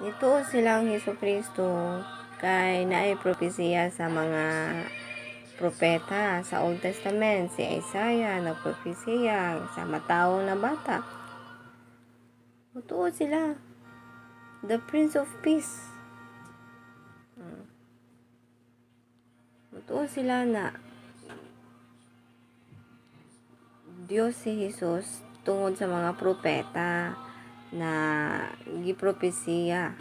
Ito silang Hesukristo kay naay propesiya sa mga propeta sa Old Testament. Si Isaiah nagpropesiya sa matawong na bata. Totoo sila. The Prince of Peace. Totoo sila na Diyos si Jesus tungod sa mga propeta na gipropesiya.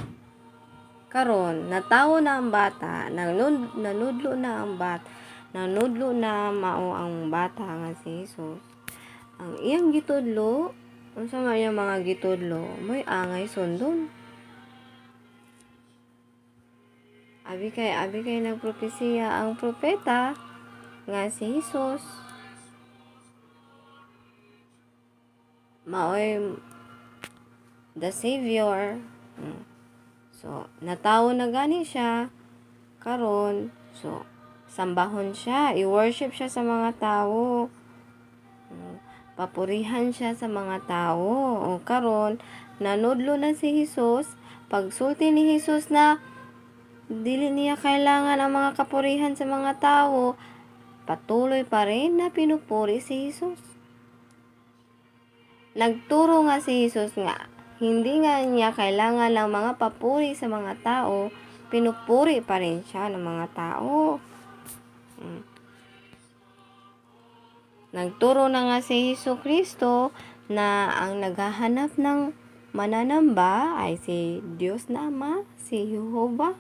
Karon natawo na ang bata, nanudlo na ang bata, nanudlo na mao ang bata nga si Jesus. Ang iyang gitudlo, unsa man iyang mga gitudlo, may angay sundon. Abi kay nagpropesiya ang propeta nga si Jesus. Maoy the Savior. So, natawo na gani siya karon. So, sambahon siya, i-worship siya sa mga tao. Papurihan siya sa mga tao. O karon, nanudlo na si Jesus. Pagsulti ni Jesus na dili niya kailangan ang mga kapurihan sa mga tao, patuloy pa rin na pinupuri si Jesus. Nagturo nga si Jesus nga hindi nga niya kailangan ng mga papuri sa mga tao, pinupuri pa rin siya ng mga tao. Nagturo na nga si Hesukristo na ang naghahanap ng mananamba ay si Diyos na Ama, si Jehovah.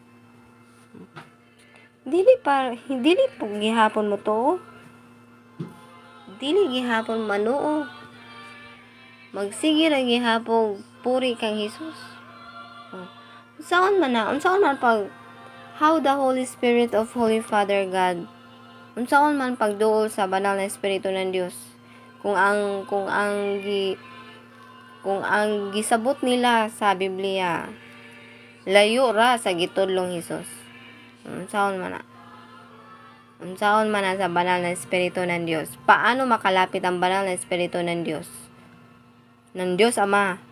Dili po gihapon mo to. Dili gihapon manuo. Magsige ra gihapon puri kang Hesus. Unsaon man pag how the Holy Spirit of Holy Father God. Unsaon man pagduol sa banal na espiritu ng Dios. Kung ang gisabot nila sa Biblia layo ra sa gitudlong Hesus. Unsaon man sa banal na espiritu ng Dios. Paano makalapit ang banal na espiritu ng Dios? Ng Diyos Ama.